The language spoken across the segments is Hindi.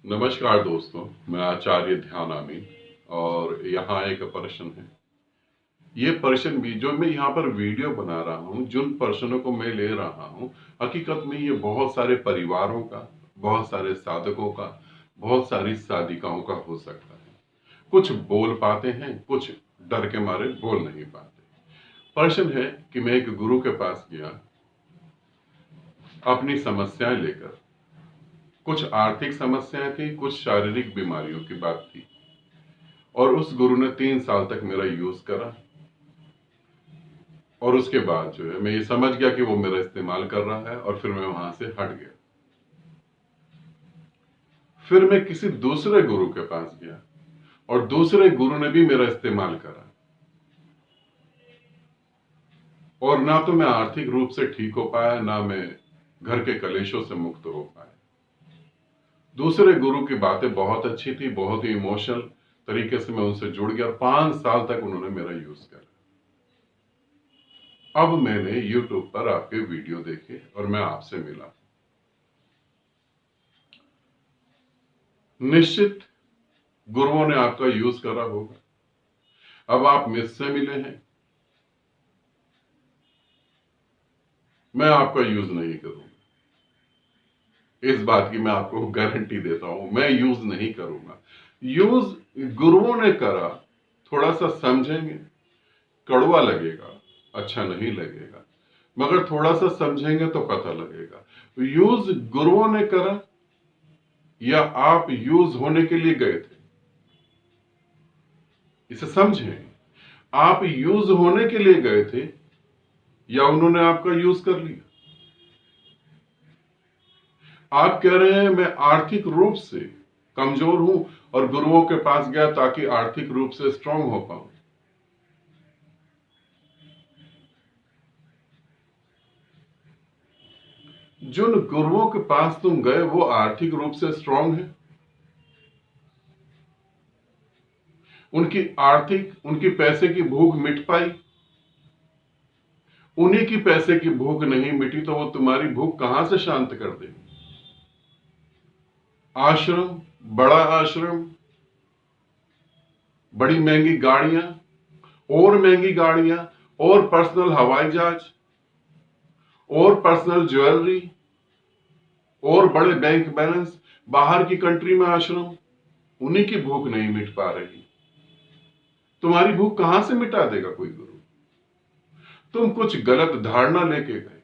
नमस्कार दोस्तों, मैं आचार्य ध्यानामी और यहाँ एक प्रश्न है। ये प्रश्न भी जो मैं यहाँ पर वीडियो बना रहा हूँ, जिन प्रश्नों को मैं ले रहा हूँ, हकीकत में ये बहुत सारे परिवारों का, बहुत सारे साधकों का, बहुत सारी साधिकाओं का हो सकता है। कुछ बोल पाते हैं, कुछ डर के मारे बोल नहीं पाते। प्रश्न है कि मैं एक गुरु के पास गया अपनी समस्याएं लेकर। कुछ आर्थिक समस्याएं थी, कुछ शारीरिक बीमारियों की बात थी और उस गुरु ने 3 साल तक मेरा यूज करा और उसके बाद जो है मैं ये समझ गया कि वो मेरा इस्तेमाल कर रहा है और फिर मैं वहां से हट गया। फिर मैं किसी दूसरे गुरु के पास गया और दूसरे गुरु ने भी मेरा इस्तेमाल करा और ना तो मैं आर्थिक रूप से ठीक हो पाया, ना मैं घर के कलेशों से मुक्त हो पाया। दूसरे गुरु की बातें बहुत अच्छी थी, बहुत ही इमोशनल तरीके से मैं उनसे जुड़ गया। 5 साल तक उन्होंने मेरा यूज करा। अब मैंने YouTube पर आपके वीडियो देखे और मैं आपसे मिला। निश्चित गुरुओं ने आपका यूज करा होगा। अब आप मुझसे मिले हैं, मैं आपका यूज नहीं करूंगा। इस बात की मैं आपको गारंटी देता हूं, मैं यूज नहीं करूंगा। यूज गुरुओं ने करा, थोड़ा सा समझेंगे, कड़वा लगेगा, अच्छा नहीं लगेगा, मगर थोड़ा सा समझेंगे तो पता लगेगा। यूज गुरुओं ने करा या आप यूज होने के लिए गए थे, इसे समझें। आप यूज होने के लिए गए थे या उन्होंने आपका यूज कर लिया। आप कह रहे हैं मैं आर्थिक रूप से कमजोर हूं और गुरुओं के पास गया ताकि आर्थिक रूप से स्ट्रांग हो पाऊं। जिन गुरुओं के पास तुम गए वो आर्थिक रूप से स्ट्रांग है। उनकी पैसे की भूख मिट पाई। उन्हीं की पैसे की भूख नहीं मिटी तो वो तुम्हारी भूख कहां से शांत कर देंगे। आश्रम, बड़ा आश्रम, बड़ी महंगी गाड़ियां, और महंगी गाड़ियां, और पर्सनल हवाई जहाज, और पर्सनल ज्वेलरी, और बड़े बैंक बैलेंस, बाहर की कंट्री में आश्रम, उन्हीं की भूख नहीं मिट पा रही। तुम्हारी भूख कहां से मिटा देगा कोई गुरु। तुम कुछ गलत धारणा लेके गए,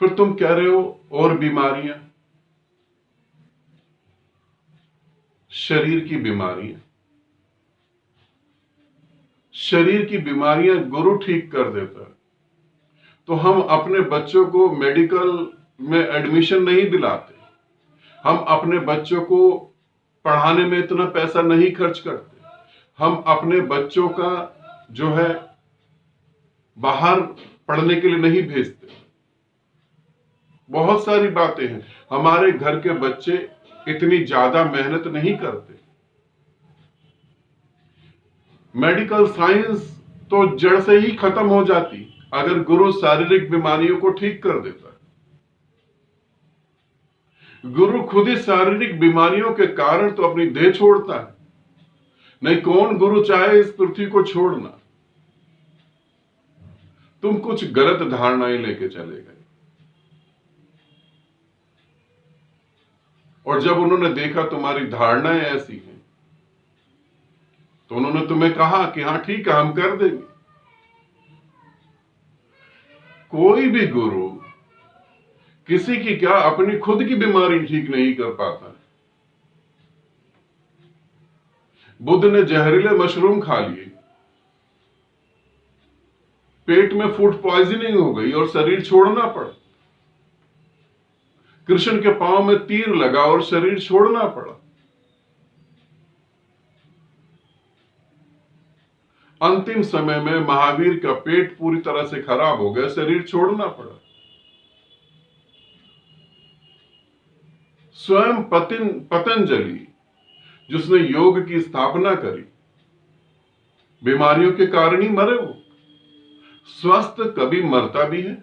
फिर तुम कह रहे हो और बीमारियां, शरीर की बीमारियां, शरीर की बीमारियां गुरु ठीक कर देता है। तो हम अपने बच्चों को मेडिकल में एडमिशन नहीं दिलाते, हम अपने बच्चों को पढ़ाने में इतना पैसा नहीं खर्च करते, हम अपने बच्चों का जो है बाहर पढ़ने के लिए नहीं भेजते। बहुत सारी बातें हैं। हमारे घर के बच्चे इतनी ज्यादा मेहनत नहीं करते। मेडिकल साइंस तो जड़ से ही खत्म हो जाती अगर गुरु शारीरिक बीमारियों को ठीक कर देता। गुरु खुद ही शारीरिक बीमारियों के कारण तो अपनी देह छोड़ता है। नहीं, कौन गुरु चाहे इस पृथ्वी को छोड़ना। तुम कुछ गलत धारणाएं लेके चले गए और जब उन्होंने देखा तुम्हारी धारणाएं ऐसी हैं तो उन्होंने तुम्हें कहा कि हाँ ठीक है, हम कर देंगे। कोई भी गुरु किसी की क्या, अपनी खुद की बीमारी ठीक नहीं कर पाता। बुद्ध ने जहरीले मशरूम खा लिए, पेट में फूड पॉइजनिंग हो गई और शरीर छोड़ना पड़ा। कृष्ण के पांव में तीर लगा और शरीर छोड़ना पड़ा। अंतिम समय में महावीर का पेट पूरी तरह से खराब हो गया, शरीर छोड़ना पड़ा। स्वयं पतंजलि जिसने योग की स्थापना करी, बीमारियों के कारण ही मरे। वो स्वस्थ कभी मरता भी है।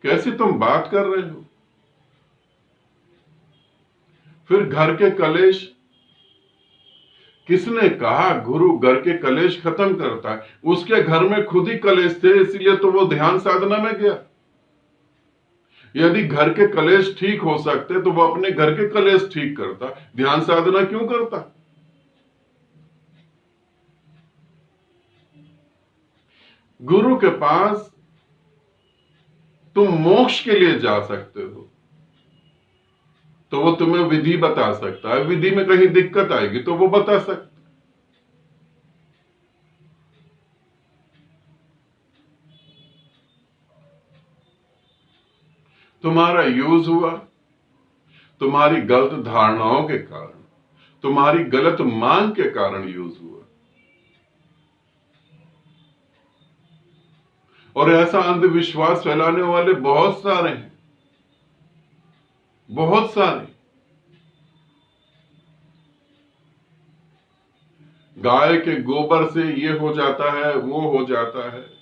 कैसे तुम बात कर रहे हो। फिर घर के कलेश, किसने कहा गुरु घर के कलेश खत्म करता है? उसके घर में खुद ही कलेश थे, इसलिए तो वो ध्यान साधना में गया। यदि घर के कलेश ठीक हो सकते तो वो अपने घर के कलेश ठीक करता, ध्यान साधना क्यों करता? गुरु के पास तुम मोक्ष के लिए जा सकते हो, तो वो तुम्हें विधि बता सकता है। विधि में कहीं दिक्कत आएगी तो वो बता सकता। तुम्हारा यूज हुआ तुम्हारी गलत धारणाओं के कारण, तुम्हारी गलत मांग के कारण यूज हुआ। और ऐसा अंधविश्वास फैलाने वाले बहुत सारे हैं, बहुत सारे। गाय के गोबर से ये हो जाता है, वो हो जाता है,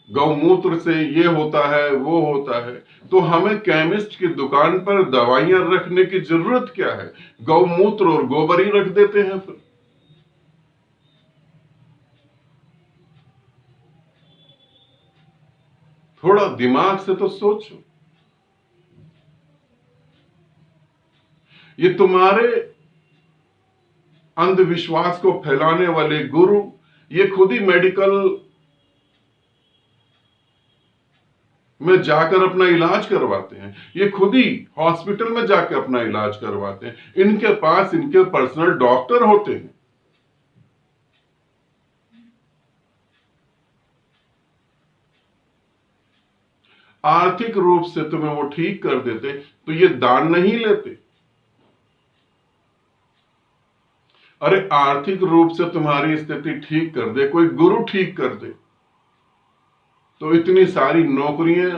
गौमूत्र से ये होता है, वो होता है। तो हमें केमिस्ट की दुकान पर दवाइयां रखने की जरूरत क्या है? गौमूत्र और गोबर ही रख देते हैं। फिर थोड़ा दिमाग से तो सोचो। ये तुम्हारे अंधविश्वास को फैलाने वाले गुरु, ये खुद ही मेडिकल में जाकर अपना इलाज करवाते हैं, ये खुद ही हॉस्पिटल में जाकर अपना इलाज करवाते हैं। इनके पास इनके पर्सनल डॉक्टर होते हैं। आर्थिक रूप से तुम्हें वो ठीक कर देते तो ये दान नहीं लेते। अरे आर्थिक रूप से तुम्हारी स्थिति ठीक कर दे, कोई गुरु ठीक कर दे, तो इतनी सारी नौकरियां,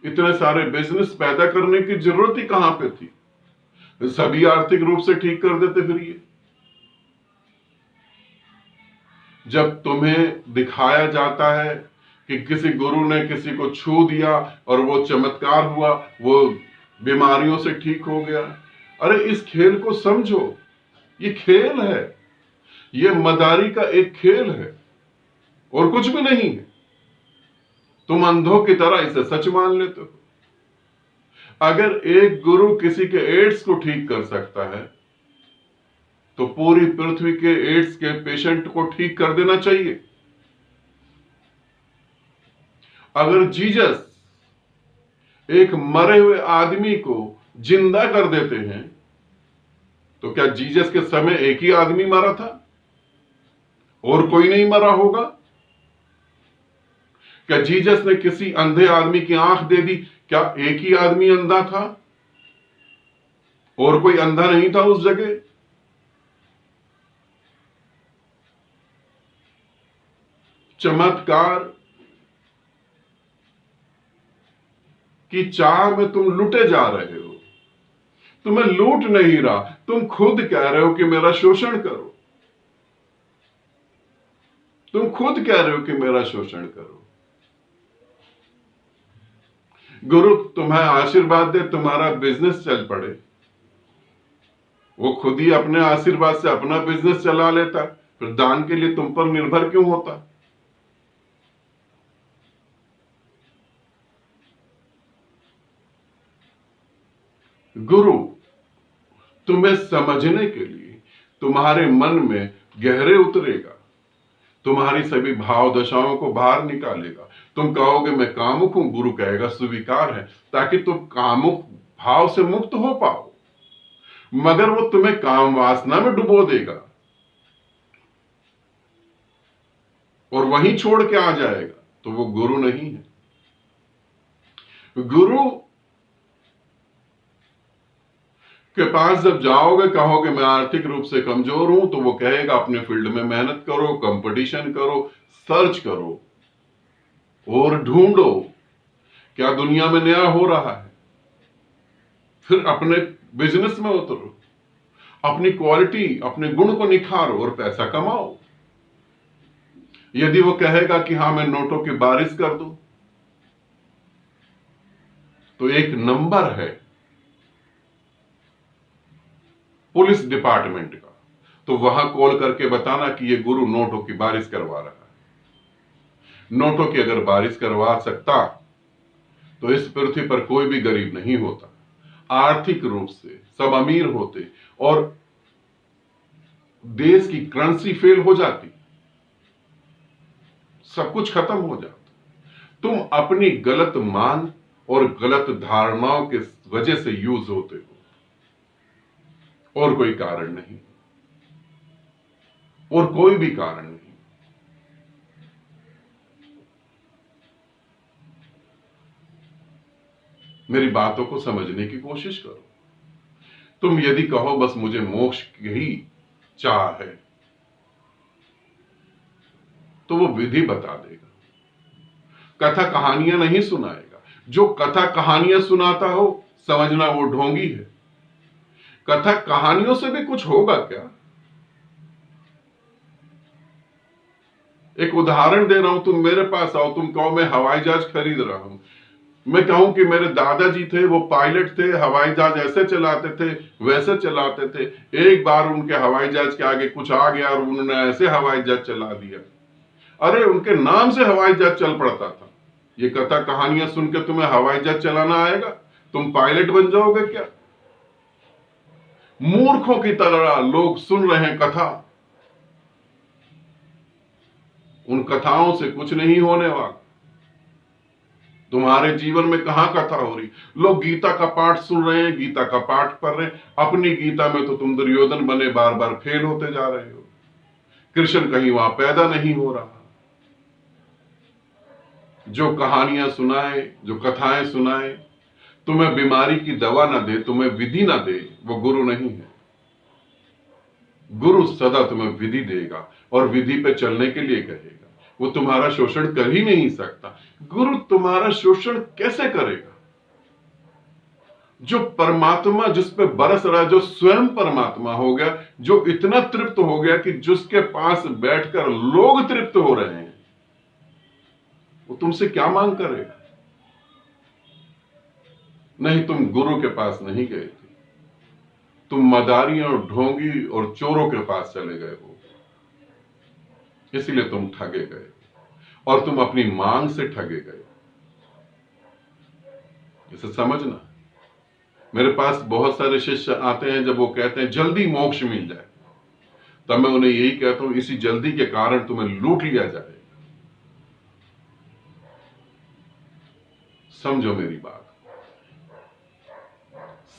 इतने सारे बिजनेस पैदा करने की जरूरत ही कहां पे थी? सभी आर्थिक रूप से ठीक कर देते। फिर ये जब तुम्हें दिखाया जाता है कि किसी गुरु ने किसी को छू दिया और वो चमत्कार हुआ, वो बीमारियों से ठीक हो गया, अरे इस खेल को समझो, ये खेल है, ये मदारी का एक खेल है और कुछ भी नहीं है। तुम अंधों की तरह इसे सच मान लेते हो। अगर एक गुरु किसी के एड्स को ठीक कर सकता है तो पूरी पृथ्वी के एड्स के पेशेंट को ठीक कर देना चाहिए। अगर जीसस एक मरे हुए आदमी को जिंदा कर देते हैं तो क्या जीसस के समय एक ही आदमी मरा था और कोई नहीं मरा होगा? क्या जीसस ने किसी अंधे आदमी की आंख दे दी, क्या एक ही आदमी अंधा था और कोई अंधा नहीं था उस जगह? चमत्कार की चाह में तुम लुटे जा रहे हो। तुम्हें लूट नहीं रहा, तुम खुद कह रहे हो कि मेरा शोषण करो। तुम खुद कह रहे हो कि मेरा शोषण करो। गुरु तुम्हें आशीर्वाद दे, तुम्हारा बिजनेस चल पड़े, वो खुद ही अपने आशीर्वाद से अपना बिजनेस चला लेता, फिर दान के लिए तुम पर निर्भर क्यों होता? गुरु तुम्हें समझने के लिए तुम्हारे मन में गहरे उतरेगा, तुम्हारी सभी भाव दशाओं को बाहर निकालेगा। तुम कहोगे मैं कामुक हूं, गुरु कहेगा स्वीकार है, ताकि तुम कामुक भाव से मुक्त हो पाओ। मगर वो तुम्हें काम वासना में डुबो देगा और वहीं छोड़ के आ जाएगा, तो वो गुरु नहीं है। गुरु के पास जब जाओगे, कहोगे मैं आर्थिक रूप से कमजोर हूं, तो वो कहेगा अपने फील्ड में मेहनत करो, कंपटीशन करो, सर्च करो और ढूंढो क्या दुनिया में नया हो रहा है। फिर अपने बिजनेस में उतरो, अपनी क्वालिटी, अपने गुण को निखारो और पैसा कमाओ। यदि वो कहेगा कि हां मैं नोटों की बारिश कर दूं, तो एक नंबर है पुलिस डिपार्टमेंट का, तो वहां कॉल करके बताना कि ये गुरु नोटों की बारिश करवा रहा है। नोटों की अगर बारिश करवा सकता तो इस पृथ्वी पर कोई भी गरीब नहीं होता, आर्थिक रूप से सब अमीर होते और देश की करेंसी फेल हो जाती, सब कुछ खत्म हो जाता। तुम अपनी गलत मान और गलत धारणाओं के वजह से यूज होते हो, और कोई कारण नहीं, और कोई भी कारण नहीं। मेरी बातों को समझने की कोशिश करो। तुम यदि कहो बस मुझे मोक्ष की ही चाह है, तो वो विधि बता देगा, कथा कहानियां नहीं सुनाएगा। जो कथा कहानियां सुनाता हो समझना वो ढोंगी है। कथा कहानियों से भी कुछ होगा क्या? एक उदाहरण दे रहा हूं, तुम मेरे पास आओ, तुम कहो मैं हवाई जहाज खरीद रहा हूं, मैं कहूं कि मेरे दादाजी थे, वो पायलट थे, हवाई जहाज ऐसे चलाते थे, वैसे चलाते थे, एक बार उनके हवाई जहाज के आगे कुछ आ गया और उन्होंने ऐसे हवाई जहाज चला दिया। अरे उनके नाम से हवाई जहाज चल पड़ता था। ये कथा कहानियां सुन के तुम्हें हवाई जहाज चलाना आएगा? तुम पायलट बन जाओगे क्या? मूर्खों की तरह लोग सुन रहे हैं कथा, उन कथाओं से कुछ नहीं होने वाला। तुम्हारे जीवन में कहां कथा हो रही? लोग गीता का पाठ सुन रहे हैं, गीता का पाठ पढ़ रहे हैं, अपनी गीता में तो तुम दुर्योधन बने बार बार फेल होते जा रहे हो। कृष्ण कहीं वहां पैदा नहीं हो रहा। जो कहानियां सुनाए, जो कथाएं सुनाए, तुम्हें बीमारी की दवा ना दे, तुम्हें विधि ना दे, वो गुरु नहीं है। गुरु सदा तुम्हें विधि देगा और विधि पे चलने के लिए कहेगा। वो तुम्हारा शोषण कर ही नहीं सकता। गुरु तुम्हारा शोषण कैसे करेगा? जो परमात्मा जिस पे बरस रहा है, जो स्वयं परमात्मा हो गया, जो इतना तृप्त हो गया कि जिसके पास बैठकर लोग तृप्त हो रहे हैं, वो तुमसे क्या मांग करेगा? नहीं, तुम गुरु के पास नहीं गए थे, तुम मदारियों और ढोंगी और चोरों के पास चले गए हो, इसलिए तुम ठगे गए और तुम अपनी मांग से ठगे गए। इसे समझना। मेरे पास बहुत सारे शिष्य आते हैं, जब वो कहते हैं जल्दी मोक्ष मिल जाए, तब मैं उन्हें यही कहता हूं, इसी जल्दी के कारण तुम्हें लूट लिया जाए। समझो मेरी बात।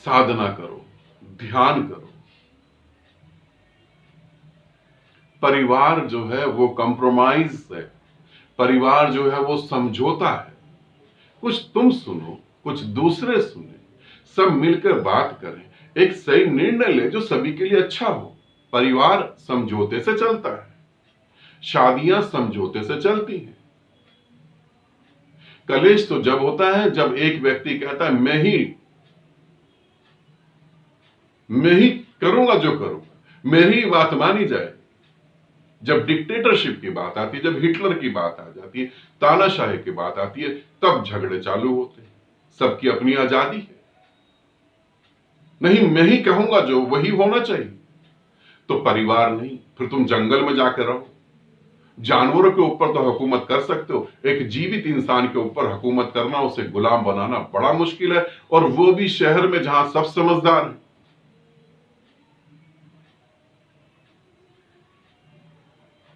साधना करो, ध्यान करो। परिवार जो है वो कंप्रोमाइज है, परिवार जो है वो समझौता है। कुछ तुम सुनो, कुछ दूसरे सुने, सब मिलकर बात करें, एक सही निर्णय ले जो सभी के लिए अच्छा हो। परिवार समझौते से चलता है, शादियां समझौते से चलती हैं। कलेश तो जब होता है जब एक व्यक्ति कहता है मैं ही करूंगा जो करूंगा, मेरी बात मानी जाए। जब डिक्टेटरशिप की बात आती है, जब हिटलर की बात आ जाती है, तानाशाही की बात आती है, तब झगड़े चालू होते हैं। सबकी अपनी आजादी है। नहीं, मैं ही कहूंगा जो वही होना चाहिए, तो परिवार नहीं, फिर तुम जंगल में जाकर रहो। जानवरों के ऊपर तो हुकूमत कर सकते हो, एक जीवित इंसान के ऊपर हुकूमत करना, उसे गुलाम बनाना बड़ा मुश्किल है, और वो भी शहर में जहां सब समझदार हैं।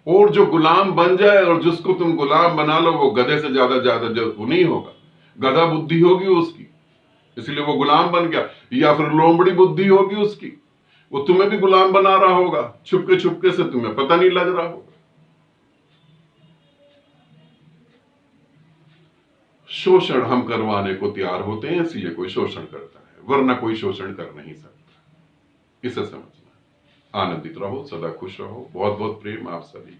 और जो गुलाम बन जाए और जिसको तुम गुलाम बना लो, वो गधे से ज्यादा वो नहीं होगा, गधा बुद्धि होगी उसकी, इसलिए वो गुलाम बन गया। या फिर लोमड़ी बुद्धि होगी उसकी, वो तुम्हें भी गुलाम बना रहा होगा, छुपके से, तुम्हें पता नहीं लग रहा होगा। शोषण हम करवाने को तैयार होते हैं, इसलिए कोई शोषण करता है, वरना कोई शोषण कर नहीं सकता। इसे समझना। आनंदित रहो, सदा खुश रहो। बहुत बहुत प्रेम आप सभी।